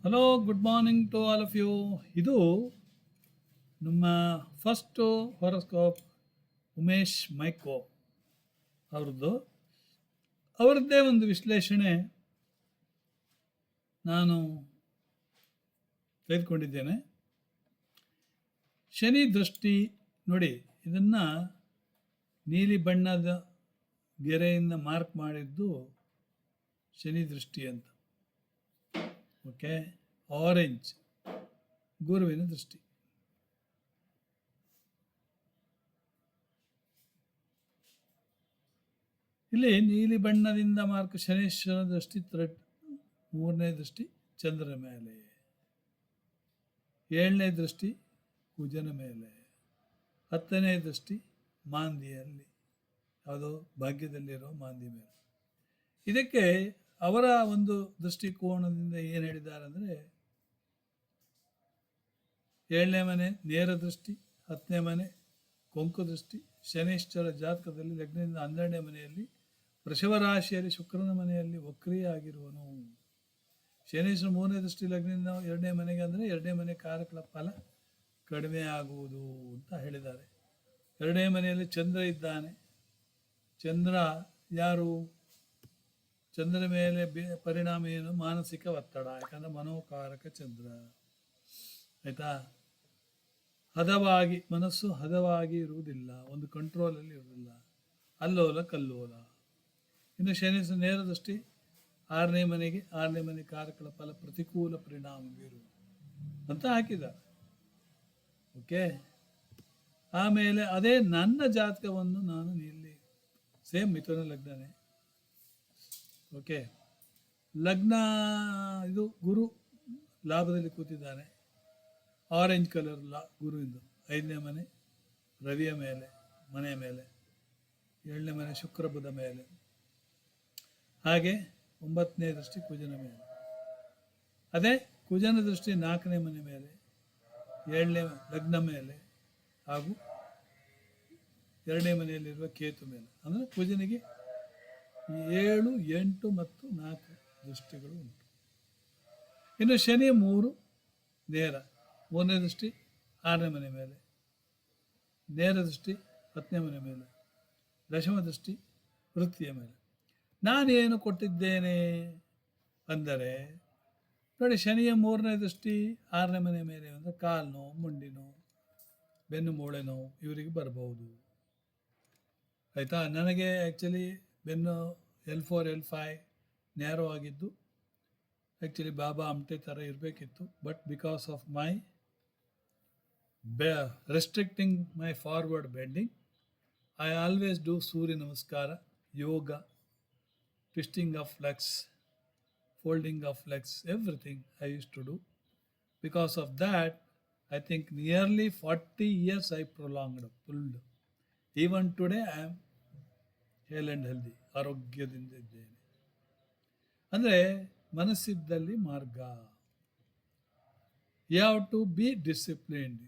Hello, good morning to all of you. ಇದು ನಮ್ಮ first ಹೊರಸ್ಕೋಪ್ Umesh Mico ಅವ್ರದ್ದು. ಅವರದ್ದೇ ಒಂದು ವಿಶ್ಲೇಷಣೆ ನಾನು ತೆಗೆದುಕೊಂಡಿದ್ದೇನೆ. ಶನಿ ದೃಷ್ಟಿ ನೋಡಿ, ಇದನ್ನು ನೀಲಿ ಬಣ್ಣದ ಗೆರೆಯಿಂದ ಮಾರ್ಕ್ ಮಾಡಿದ್ದು ಶನಿ ದೃಷ್ಟಿ ಅಂತ. ಓಕೆ, ಆರೆಂಜ್ ಗುರುವಿನ ದೃಷ್ಟಿ. ಇಲ್ಲಿ ನೀಲಿ ಬಣ್ಣದಿಂದ ಮಾರ್ಕ್ ಶನೀಶ್ವರ ದೃಷ್ಟಿ, ಮೂರನೇ ದೃಷ್ಟಿ ಚಂದ್ರನ ಮೇಲೆ, ಏಳನೇ ದೃಷ್ಟಿ ಕುಜನ ಮೇಲೆ, 10ನೇ ದೃಷ್ಟಿ ಮಾಂದಿಯಲ್ಲಿ, ಯಾವುದೋ ಭಾಗ್ಯದಲ್ಲಿರೋ ಮಾಂದಿ ಮೇಲೆ. ಇದಕ್ಕೆ ಅವರ ಒಂದು ದೃಷ್ಟಿಕೋನದಿಂದ ಏನು ಹೇಳಿದ್ದಾರೆ ಅಂದರೆ, 7ನೇ ಮನೆ ನೇರ ದೃಷ್ಟಿ, 10ನೇ ಮನೆ ಕೊಂಕು ದೃಷ್ಟಿ. ಶನೀಶ್ವರ ಜಾತಕದಲ್ಲಿ ಲಗ್ನದಿಂದ 12ನೇ ಮನೆಯಲ್ಲಿ ವೃಷಭ ರಾಶಿಯಲ್ಲಿ ಶುಕ್ರನ ಮನೆಯಲ್ಲಿ ವಕ್ರಿಯ ಆಗಿರುವನು. ಶನೀಶ್ವರ 3ನೇ ದೃಷ್ಟಿ ಲಗ್ನದಿಂದ 2ನೇ ಮನೆಗೆ ಅಂದರೆ 2ನೇ ಮನೆ ಕಾರಕಗಳ ಫಲ ಕಡಿಮೆ ಆಗುವುದು ಅಂತ ಹೇಳಿದ್ದಾರೆ. 2ನೇ ಮನೆಯಲ್ಲಿ ಚಂದ್ರ ಇದ್ದಾನೆ. ಚಂದ್ರ ಯಾರು? ಚಂದ್ರ ಮೇಲೆ ಪರಿಣಾಮ ಏನು? ಮಾನಸಿಕ ಒತ್ತಡ, ಯಾಕಂದರೆ ಮನೋಕಾರಕ ಚಂದ್ರ. ಆಯಿತಾ? ಹದವಾಗಿ ಮನಸ್ಸು ಹದವಾಗಿ ಇರುವುದಿಲ್ಲ, ಒಂದು ಕಂಟ್ರೋಲಲ್ಲಿ ಇರುವುದಿಲ್ಲ, ಅಲ್ಲೋಲ ಕಲ್ಲೋಲ. ಇನ್ನು ಶನಿ ನೇರ ದೃಷ್ಟಿ 6ನೇ ಮನೆಗೆ, 6ನೇ ಮನೆ ಕಾರಕಗಳ ಫಲ ಪ್ರತಿಕೂಲ ಪರಿಣಾಮ ಬೀರು ಅಂತ ಹಾಕಿದ್ದಾರೆ. ಓಕೆ, ಆಮೇಲೆ ಅದೇ ನನ್ನ ಜಾತಕವನ್ನು ನಾನು ಇಲ್ಲಿ ಸೇಮ್ ಮಿಥುನ ಲಗ್ನನೇ. ಓಕೆ, ಲಗ್ನ ಇದು ಗುರು ಲಾಭದಲ್ಲಿ ಕೂತಿದ್ದಾನೆ, ಆರೆಂಜ್ ಕಲರ್ ಗುರುವಿಂದು. 5ನೇ ಮನೆ ರವಿಯ ಮೇಲೆ, ಮನೆಯ ಮೇಲೆ. 7ನೇ ಮನೆ ಶುಕ್ರ ಬುಧ ಮೇಲೆ. ಹಾಗೆ 9ನೇ ದೃಷ್ಟಿ ಕುಜನ ಮೇಲೆ. ಅದೇ ಕುಜನ ದೃಷ್ಟಿ 4ನೇ ಮನೆ ಮೇಲೆ, 7ನೇ ಲಗ್ನ ಮೇಲೆ, ಹಾಗೂ 2ನೇ ಮನೆಯಲ್ಲಿರುವ ಕೇತು ಮೇಲೆ. ಅಂದರೆ ಕುಜನಿಗೆ 7, 8 ಮತ್ತು 4 ದೃಷ್ಟಿಗಳು ಉಂಟು. ಇನ್ನು ಶನಿ 3 ನೇರ, 3ನೇ ದೃಷ್ಟಿ 6ನೇ ಮನೆ ಮೇಲೆ, ನೇರ ದೃಷ್ಟಿ 10ನೇ ಮನೆ ಮೇಲೆ, ದಶಮ ದೃಷ್ಟಿ ವೃತ್ತಿಯ ಮೇಲೆ. ನಾನೇನು ಕೊಟ್ಟಿದ್ದೇನೆ ಅಂದರೆ, ನೋಡಿ, ಶನಿಯ 3ನೇ ದೃಷ್ಟಿ 6ನೇ ಮನೆ ಮೇಲೆ ಅಂದರೆ ಕಾಲು ನೋವು, ಮುಂಡಿ ನೋವು, ಬೆನ್ನು ಮೂಳೆ ನೋವು ಇವರಿಗೆ ಬರಬಹುದು. ಆಯಿತಾ? ನನಗೆ ಆ್ಯಕ್ಚುಲಿ ಬೆನ್ನು L4 L5 ನ್ಯಾರೋ ಆಗಿದ್ದು ಆ್ಯಕ್ಚುಲಿ ಬಾಬಾ ಅಮಟೆ ಥರ ಇರಬೇಕಿತ್ತು. But because of my restricting my forward bending, I always do Surya Namaskara, yoga, twisting of legs, folding of legs, everything I used to do. Because of that, I think nearly 40 years I pulled. Even today I am hale and healthy, ಆರೋಗ್ಯದಿಂದ ಇದ್ದೇನೆ. ಅಂದರೆ ಮನಸ್ಸಿದ್ದಲ್ಲಿ ಮಾರ್ಗ. You have to be disciplined.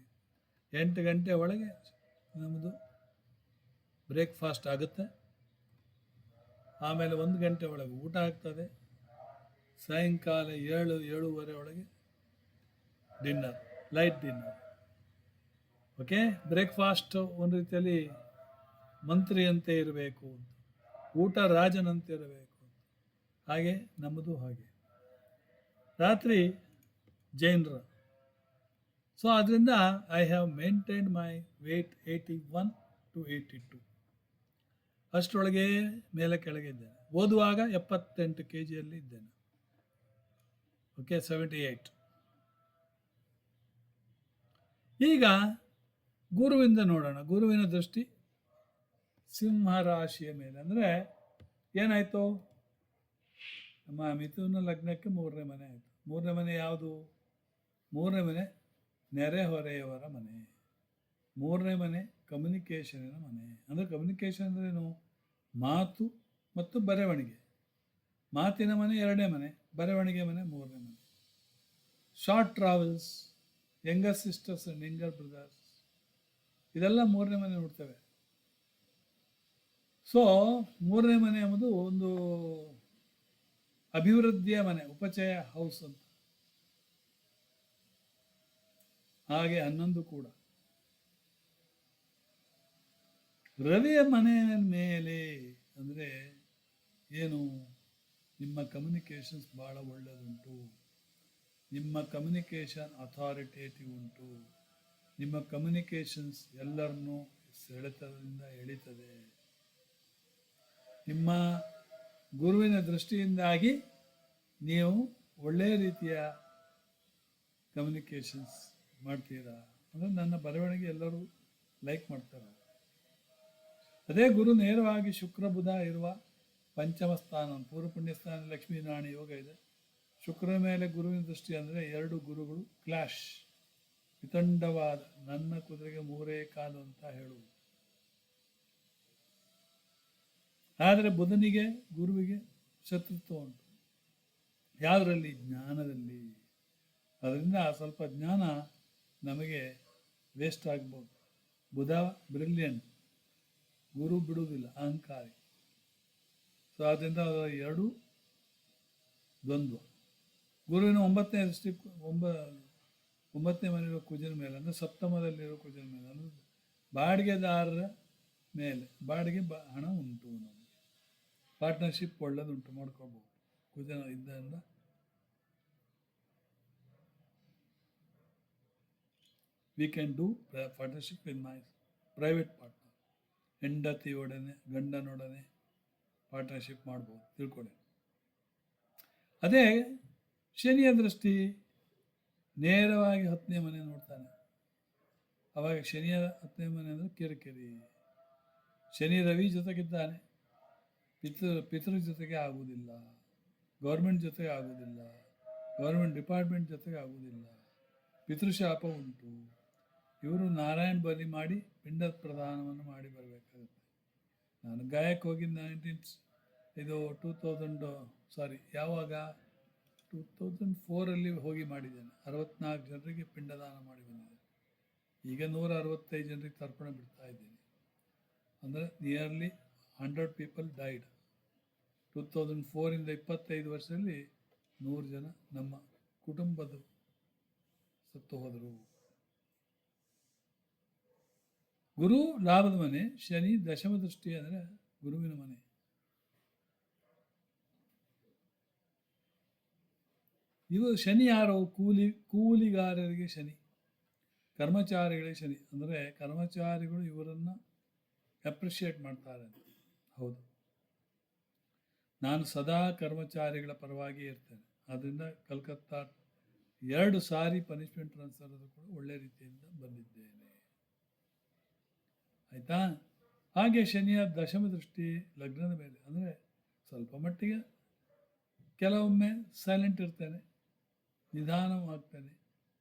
8 ಗಂಟೆ ಒಳಗೆ ನಮ್ಮದು breakfast ಆಗುತ್ತೆ. ಆಮೇಲೆ 1 ಗಂಟೆ ಒಳಗೆ ಊಟ ಆಗ್ತದೆ. ಸಾಯಂಕಾಲ 7-7:30 ಒಳಗೆ dinner, light dinner. Okay, breakfast ಒಂದು ರೀತಿಯಲ್ಲಿ ಮಂತ್ರಿಯಂತೆ ಇರಬೇಕು, ಊಟ ರಾಜನಂತೆ ಇರಬೇಕು. ಹಾಗೆ ನಮ್ಮದು ಹಾಗೆ. ರಾತ್ರಿ ಜೈನರ. ಸೊ ಅದರಿಂದ I have maintained my weight 81 to 82. ಅಷ್ಟರೊಳಗೆ ಮೇಲೆ ಕೆಳಗೆ ಇದ್ದೇನೆ. ಓದುವಾಗ 78 kg ಇದ್ದೇನೆ. ಓಕೆ, 78. ಈಗ ಗುರುವಿಂದ ನೋಡೋಣ. ಗುರುವಿನ ದೃಷ್ಟಿ ಸಿಂಹ ರಾಶಿಯ ಮೇಲೆ. ಅಂದರೆ ಏನಾಯಿತು? ನಮ್ಮ ಮಿಥುನ ಲಗ್ನಕ್ಕೆ 3ನೇ ಮನೆ ಆಯಿತು. 3ನೇ ಮನೆ ಯಾವುದು? 3ನೇ ಮನೆ ನೆರೆಹೊರೆಯವರ ಮನೆ. 3ನೇ ಮನೆ ಕಮ್ಯುನಿಕೇಷನಿನ ಮನೆ. ಅಂದರೆ ಕಮ್ಯುನಿಕೇಷನ್ ಅಂದ್ರೇನು? ಮಾತು ಮತ್ತು ಬರವಣಿಗೆ. ಮಾತಿನ ಮನೆ 2ನೇ ಮನೆ, ಬರವಣಿಗೆ ಮನೆ 3ನೇ ಮನೆ. Short travels, younger sisters and younger brothers, ಇದೆಲ್ಲ 3ನೇ ಮನೆ ನೋಡ್ತೇವೆ. ಸೊ 3ನೇ ಮನೆ ಎಂಬುದು ಒಂದು ಅಭಿವೃದ್ಧಿಯ ಮನೆ, ಉಪಚಯ ಹೌಸ್ ಅಂತ. ಹಾಗೆ 11 ಕೂಡ. ರವಿಯ ಮನೆಯ ಮೇಲೆ ಅಂದರೆ ಏನು, ನಿಮ್ಮ ಕಮ್ಯುನಿಕೇಷನ್ಸ್ ಭಾಳ ಒಳ್ಳೆಯದುಂಟು, ನಿಮ್ಮ ಕಮ್ಯುನಿಕೇಷನ್ ಅಥಾರಿಟೇಟಿವ್ ಉಂಟು, ನಿಮ್ಮ ಕಮ್ಯುನಿಕೇಷನ್ಸ್ ಎಲ್ಲರನ್ನೂ ಸೆಳೆತದಿಂದ ಎಳಿತದೆ. ನಿಮ್ಮ ಗುರುವಿನ ದೃಷ್ಟಿಯಿಂದಾಗಿ ನೀವು ಒಳ್ಳೆಯ ರೀತಿಯ ಕಮ್ಯುನಿಕೇಷನ್ಸ್ ಮಾಡ್ತೀರಾ. ಅಂದರೆ ನನ್ನ ಬರವಣಿಗೆ ಎಲ್ಲರೂ ಲೈಕ್ ಮಾಡ್ತಾರೆ. ಅದೇ ಗುರು ನೇರವಾಗಿ ಶುಕ್ರ ಬುಧ ಇರುವ ಪಂಚಮ ಸ್ಥಾನ, ಪೂರ್ವ ಪುಣ್ಯ ಸ್ಥಾನ, ಲಕ್ಷ್ಮೀನಾರಾಯಣ ಯೋಗ ಇದೆ. ಶುಕ್ರ ಮೇಲೆ ಗುರುವಿನ ದೃಷ್ಟಿ ಅಂದರೆ 2 ಗುರುಗಳು ಕ್ಲಾಶ್, ವಿತಂಡವಾದ, ನನ್ನ ಕುದುರೆಗೆ 3 ಕಾಲು ಅಂತ ಹೇಳುವುದು. ಆದರೆ ಬುಧನಿಗೆ ಗುರುವಿಗೆ ಶತ್ರುತ್ವ ಉಂಟು. ಯಾವುದರಲ್ಲಿ? ಜ್ಞಾನದಲ್ಲಿ. ಅದರಿಂದ ಸ್ವಲ್ಪ ಜ್ಞಾನ ನಮಗೆ ವೇಸ್ಟ್ ಆಗ್ಬೋದು. ಬುಧ ಬ್ರಿಲಿಯಂಟ್, ಗುರು ಬಿಡುವುದಿಲ್ಲ, ಅಹಂಕಾರಿ. ಸೊ ಆದ್ದರಿಂದ ಅದರ 2 ದ್ವಂದ್ವ. ಗುರುವಿನ 9ನೇ ದೃಷ್ಟಿ 9ನೇ ಮನೆಯಲ್ಲಿರೋ ಕುಜನ ಮೇಲೆ, ಅಂದರೆ ಸಪ್ತಮದಲ್ಲಿರೋ ಕುಜನ ಮೇಲೆ, ಅಂದರೆ ಬಾಡಿಗೆದಾರರ ಮೇಲೆ. ಬಾಡಿಗೆ ಹಣ ಉಂಟು, ನಮಗೆ ಪಾರ್ಟ್ನರ್ಶಿಪ್ ಒಳ್ಳೆದುಂಟು, ಮಾಡ್ಕೋಬಹುದು ಕುಜನ ಇದ್ದರಿಂದ. We can do partnership with my private partner. ಹೆಂಡತಿಯೊಡನೆ, ಗಂಡನೊಡನೆ ಪಾರ್ಟ್ನರ್ಶಿಪ್ ಮಾಡ್ಬೋದು, ತಿಳ್ಕೊಳ್ಳಿ. ಅದೇ ಶನಿಯ ದೃಷ್ಟಿ ನೇರವಾಗಿ 10ನೇ ಮನೆ ನೋಡ್ತಾನೆ. ಅವಾಗ ಶನಿಯ 10ನೇ ಮನೆ ಅಂದರೆ ಕಿರಿಕಿರಿ. ಶನಿ ರವಿ ಜೊತೆಗಿದ್ದಾನೆ, ಪಿತೃ ಜೊತೆಗೆ ಆಗುವುದಿಲ್ಲ, ಗೌರ್ಮೆಂಟ್ ಜೊತೆಗೆ ಆಗುವುದಿಲ್ಲ, ಗೌರ್ಮೆಂಟ್ ಡಿಪಾರ್ಟ್ಮೆಂಟ್ ಜೊತೆಗೆ ಆಗುವುದಿಲ್ಲ, ಪಿತೃಶಾಪ ಉಂಟು. ಇವರು ನಾರಾಯಣ ಬಲಿ ಮಾಡಿ ಪಿಂಡ ಪ್ರದಾನವನ್ನು ಮಾಡಿ ಬರಬೇಕಾಗುತ್ತೆ. ನಾನು ಗಾಯಕ್ಕೆ ಹೋಗಿದ್ದು 2004 ಹೋಗಿ ಮಾಡಿದ್ದೇನೆ. 64 ಜನರಿಗೆ ಪಿಂಡದಾನ ಮಾಡಿ ಬಂದಿದ್ದೇನೆ. ಈಗ 165 ಜನರಿಗೆ ತರ್ಪಣ ಬಿಡ್ತಾ ಇದ್ದೀನಿ. ಅಂದರೆ ನಿಯರ್ಲಿ 100 ಪೀಪಲ್ ಡೈಡ್. 2004 25 ವರ್ಷದಲ್ಲಿ 100 ಜನ ನಮ್ಮ ಕುಟುಂಬದ ಸತ್ತು ಹೋದರು. ಗುರು ಲಾಭದ ಮನೆ, ಶನಿ ದಶಮ ದೃಷ್ಟಿ ಅಂದರೆ ಗುರುವಿನ ಮನೆ. ಇವು ಶನಿ ಯಾರು? ಕೂಲಿಗಾರರಿಗೆ ಶನಿ, ಕರ್ಮಚಾರಿಗಳಿಗೆ ಶನಿ. ಅಂದರೆ ಕರ್ಮಚಾರಿಗಳು ಇವರನ್ನು ಅಪ್ರಿಷಿಯೇಟ್ ಮಾಡ್ತಾರೆ ಅಂತ. ಹೌದು, ನಾನು ಸದಾ ಕರ್ಮಚಾರಿಗಳ ಪರವಾಗಿ ಇರ್ತೇನೆ. ಆದ್ದರಿಂದ ಕಲ್ಕತ್ತಾ 2 ಸಾರಿ ಪನಿಷ್ಮೆಂಟ್ ಟ್ರಾನ್ಸ್ಫರ್ ಕೂಡ ಒಳ್ಳೆ ರೀತಿಯಿಂದ ಬಂದಿದ್ದೇನೆ. ಆಯಿತಾ? ಹಾಗೆ ಶನಿಯ ದಶಮ ದೃಷ್ಟಿ ಲಗ್ನದ ಮೇಲೆ, ಅಂದರೆ ಸ್ವಲ್ಪ ಮಟ್ಟಿಗೆ ಕೆಲವೊಮ್ಮೆ ಸೈಲೆಂಟ್ ಇರ್ತೇನೆ, ನಿಧಾನವಾಗ್ತೇನೆ,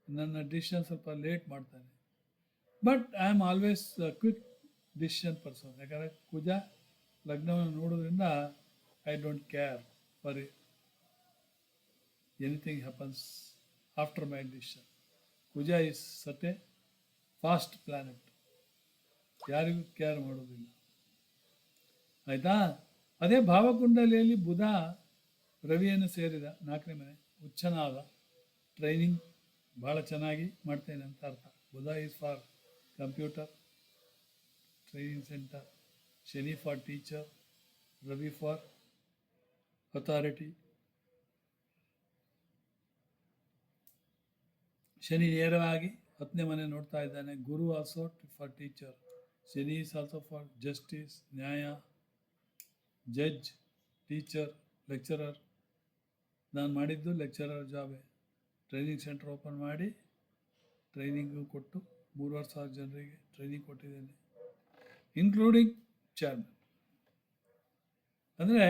ನನ್ನ ಡಿಸಿಷನ್ ಸ್ವಲ್ಪ ಲೇಟ್ ಮಾಡ್ತಾನೆ. But I am always quick decision person. ಯಾಕಂದರೆ ಕುಜ ಲಗ್ನವನ್ನು ನೋಡೋದ್ರಿಂದ I don't care for anything happens after my decision. Kuja is such a fast planet, ಯಾರಿಗೂ ಕೇರ್ ಮಾಡೋದಿಲ್ಲ. ಆಯಿತಾ? ಅದೇ ಭಾವಕುಂಡಲಿಯಲ್ಲಿ ಬುಧ ರವಿಯನ್ನು ಸೇರಿದ 4ನೇ ಮನೆ, ಉಚ್ಚನಾದ, ಟ್ರೈನಿಂಗ್ ಭಾಳ ಚೆನ್ನಾಗಿ ಮಾಡ್ತೇನೆ ಅಂತ ಅರ್ಥ. Budha is for computer training centre, Shani for teacher, Ravi for authority. Shani ನೇರವಾಗಿ 10ನೇ ಮನೆ ನೋಡ್ತಾ ಇದ್ದಾನೆ. Guru also for teacher. Shani is also for justice, ನ್ಯಾಯ, ಜಡ್ಜ್, ಟೀಚರ್, ಲೆಕ್ಚರರ್. ನಾನು ಮಾಡಿದ್ದು ಲೆಕ್ಚರರ್ ಜಾಬೇ. ಟ್ರೈನಿಂಗ್ ಸೆಂಟರ್ ಓಪನ್ ಮಾಡಿ ಟ್ರೈನಿಂಗು ಕೊಟ್ಟು 3,500 ಜನರಿಗೆ ಟ್ರೈನಿಂಗ್ ಕೊಟ್ಟಿದ್ದೇನೆ, ಇನ್ಕ್ಲೂಡಿಂಗ್ ಚೇರ್ಮನ್. ಅಂದರೆ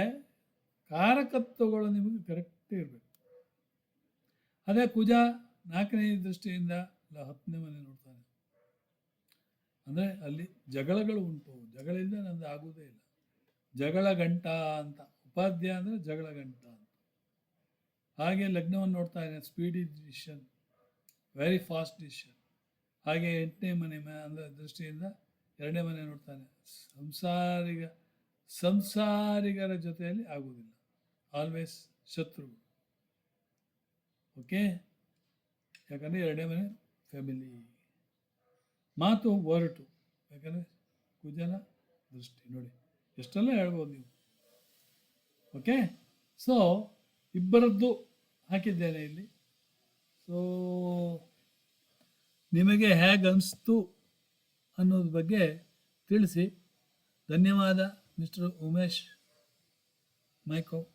ಕಾರಕತ್ವಗಳು ನಿಮಗೆ ಕರೆಕ್ಟ್ ಇರಬೇಕು. ಅದೇ ಕುಜ 4ನೇ ದೃಷ್ಟಿಯಿಂದ 10ನೇ ಮನೆ ನೋಡ್ತಾನೆ. ಅಂದರೆ ಅಲ್ಲಿ ಜಗಳಗಳು ಉಂಟು. ಜಗಳಿಂದ ನಂದು ಆಗುವುದೇ ಇಲ್ಲ. ಜಗಳ ಗಂಟ ಅಂತ, ಉಪಾಧ್ಯ ಅಂದರೆ ಜಗಳ ಗಂಟ ಅಂತ. ಹಾಗೆ ಲಗ್ನವನ್ನು ನೋಡ್ತಾ ಇದ್ದೇನೆ, speedy decision, very fast decision. ಹಾಗೆ 8ನೇ ಮನೆ ಅಂದರೆ ದೃಷ್ಟಿಯಿಂದ 2ನೇ ಮನೆ ನೋಡ್ತಾನೆ. ಸಂಸಾರಿಗರ ಜೊತೆಯಲ್ಲಿ ಆಗುವುದಿಲ್ಲ, ಆಲ್ವೇಸ್ ಶತ್ರುಗಳು. ಓಕೆ, ಯಾಕಂದರೆ 2ನೇ ಮನೆ ಫ್ಯಾಮಿಲಿ. ಮಾತು ಒರಟು, ಯಾಕಂದರೆ ಕುಜನ ದೃಷ್ಟಿ. ನೋಡಿ ಎಷ್ಟೆಲ್ಲ ಹೇಳ್ಬೋದು ನೀವು. ಓಕೆ, ಸೊ ಇಬ್ಬರದ್ದು ಹಾಕಿದ್ದೇನೆ ಇಲ್ಲಿ. ಸೊ ನಿಮಗೆ ಹೇಗೆ ಅನಿಸ್ತು ಅನ್ನೋದ್ರ ಬಗ್ಗೆ ತಿಳಿಸಿ. ಧನ್ಯವಾದ ಮಿಸ್ಟರ್ ಉಮೇಶ್ ಮೈಕೋ.